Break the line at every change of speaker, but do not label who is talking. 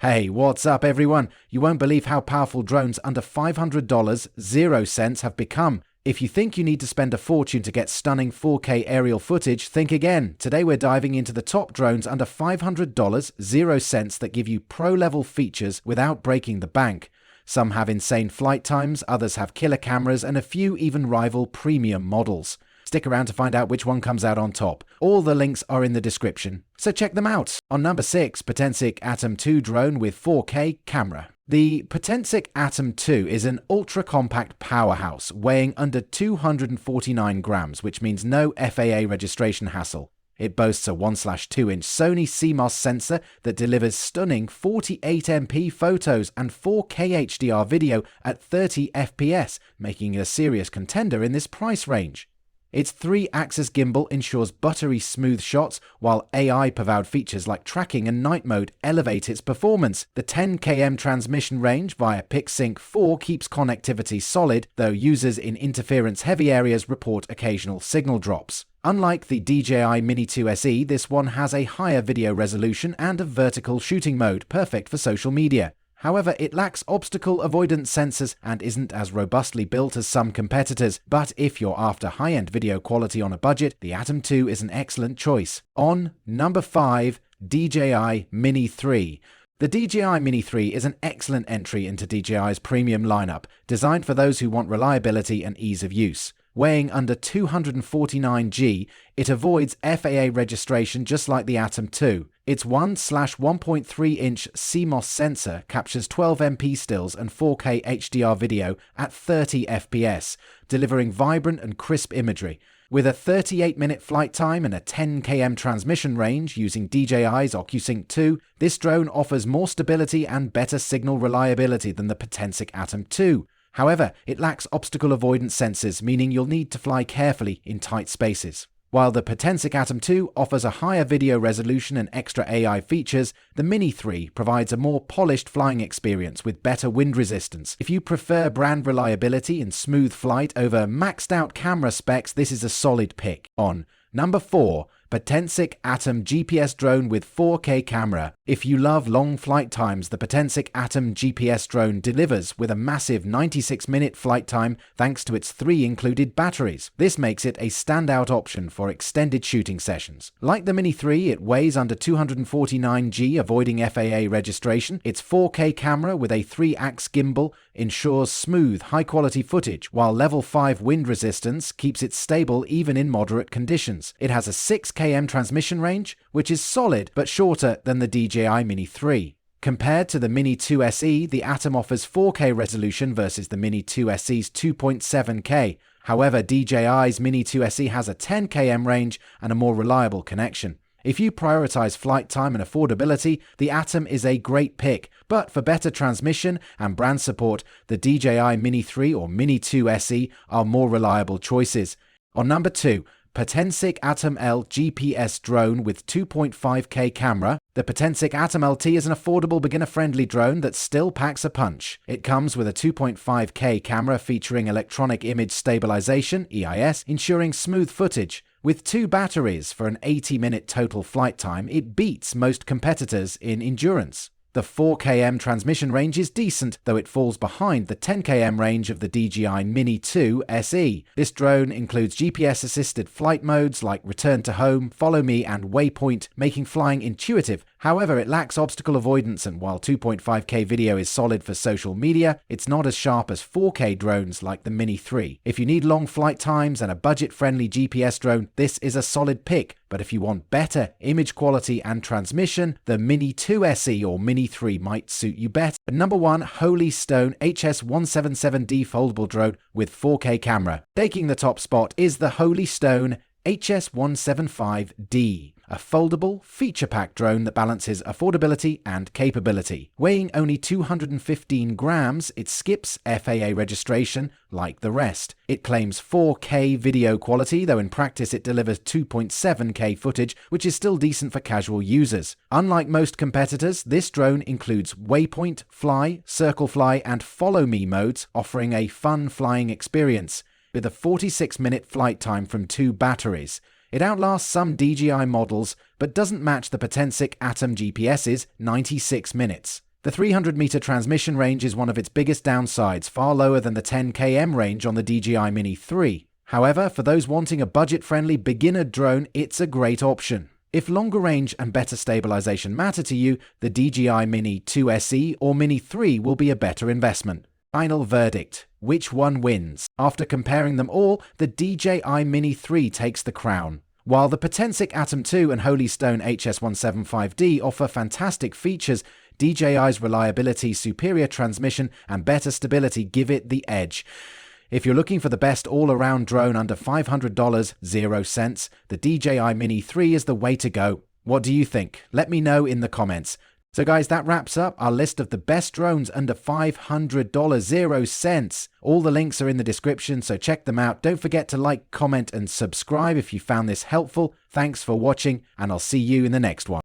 Hey, what's up everyone? You won't believe how powerful drones under $500, 0 cents have become. If you think you need to spend a fortune to get stunning 4K aerial footage, think again. Today we're diving into the top drones under $500, 0 cents that give you pro-level features without breaking the bank. Some have insane flight times, others have killer cameras, and a few even rival premium models. Stick around to find out which one comes out on top. All the links are in the description, so check them out. On number 6, Potensic Atom 2 drone with 4K camera. The Potensic Atom 2 is an ultra-compact powerhouse weighing under 249 grams, which means no FAA registration hassle. It boasts a 1/2-inch Sony CMOS sensor that delivers stunning 48MP photos and 4K HDR video at 30 FPS, making it a serious contender in this price range. Its 3-axis gimbal ensures buttery smooth shots, while AI-powered features like tracking and night mode elevate its performance. The 10 km transmission range via PicSync 4 keeps connectivity solid, though users in interference-heavy areas report occasional signal drops. Unlike the DJI Mini 2 SE, this one has a higher video resolution and a vertical shooting mode, perfect for social media. However, it lacks obstacle avoidance sensors and isn't as robustly built as some competitors, but if you're after high-end video quality on a budget, the Atom 2 is an excellent choice. On number 5, DJI Mini 3. The DJI Mini 3 is an excellent entry into DJI's premium lineup, designed for those who want reliability and ease of use. Weighing under 249 g, it avoids FAA registration just like the Atom 2. Its 1/1.3-inch CMOS sensor captures 12MP stills and 4K HDR video at 30 FPS, delivering vibrant and crisp imagery. With a 38-minute flight time and a 10 km transmission range using DJI's OcuSync 2, this drone offers more stability and better signal reliability than the Potensic Atom 2. However, it lacks obstacle avoidance sensors, meaning you'll need to fly carefully in tight spaces. While the Potensic Atom 2 offers a higher video resolution and extra AI features, the Mini 3 provides a more polished flying experience with better wind resistance. If you prefer brand reliability and smooth flight over maxed out camera specs, this is a solid pick. On number 4, Potensic Atom GPS drone with 4K camera. If you love long flight times, the Potensic Atom GPS drone delivers with a massive 96-minute flight time thanks to its 3 included batteries. This makes it a standout option for extended shooting sessions. Like the Mini 3, it weighs under 249 g, avoiding FAA registration. Its 4K camera with a 3-ax gimbal ensures smooth, high-quality footage, while level 5 wind resistance keeps it stable even in moderate conditions. It has a 6 km transmission range, which is solid but shorter than the DJI Mini 3. Compared to the Mini 2 SE, the Atom offers 4K resolution versus the Mini 2 SE's 2.7K. However, DJI's Mini 2 SE has a 10 km range and a more reliable connection. If you prioritize flight time and affordability, the Atom is a great pick, but for better transmission and brand support, the DJI Mini 3 or Mini 2 SE are more reliable choices. On number 2, Potensic Atom L GPS drone with 2.5K camera. The Potensic Atom LT is an affordable beginner-friendly drone that still packs a punch. It comes with a 2.5K camera featuring electronic image stabilization, EIS, ensuring smooth footage. With 2 batteries for an 80-minute total flight time, it beats most competitors in endurance. The 4 km transmission range is decent, though it falls behind the 10 km range of the DJI Mini 2 SE. This drone includes GPS-assisted flight modes like Return to Home, Follow Me, and Waypoint, making flying intuitive. However, it lacks obstacle avoidance, and while 2.5K video is solid for social media, it's not as sharp as 4K drones like the Mini 3. If you need long flight times and a budget-friendly GPS drone, this is a solid pick. But if you want better image quality and transmission, the Mini 2 SE or Mini 3 might suit you better. Number 1, Holy Stone HS177D foldable drone with 4K camera. Taking the top spot is the Holy Stone HS175D, a foldable, feature-packed drone that balances affordability and capability. Weighing only 215 grams, it skips FAA registration like the rest. It claims 4K video quality, though in practice it delivers 2.7K footage, which is still decent for casual users. Unlike most competitors, this drone includes Waypoint, Fly, Circle Fly, and Follow Me modes, offering a fun flying experience. With a 46-minute flight time from 2 batteries. It outlasts some DJI models, but doesn't match the Potensic Atom GPS's 96 minutes. The 300-meter transmission range is one of its biggest downsides, far lower than the 10 km range on the DJI Mini 3. However, for those wanting a budget-friendly beginner drone, it's a great option. If longer range and better stabilization matter to you, the DJI Mini 2 SE or Mini 3 will be a better investment. Final verdict. Which one wins? After comparing them all, the DJI Mini 3 takes the crown. While the Potensic Atom 2 and Holy Stone HS175D offer fantastic features, DJI's reliability, superior transmission, and better stability give it the edge. If you're looking for the best all-around drone under $500, 0 cents, the DJI Mini 3 is the way to go. What do you think? Let me know in the comments. So guys, that wraps up our list of the best drones under $500, 0 cents. All the links are in the description, so check them out. Don't forget to like, comment, and subscribe if you found this helpful. Thanks for watching, and I'll see you in the next one.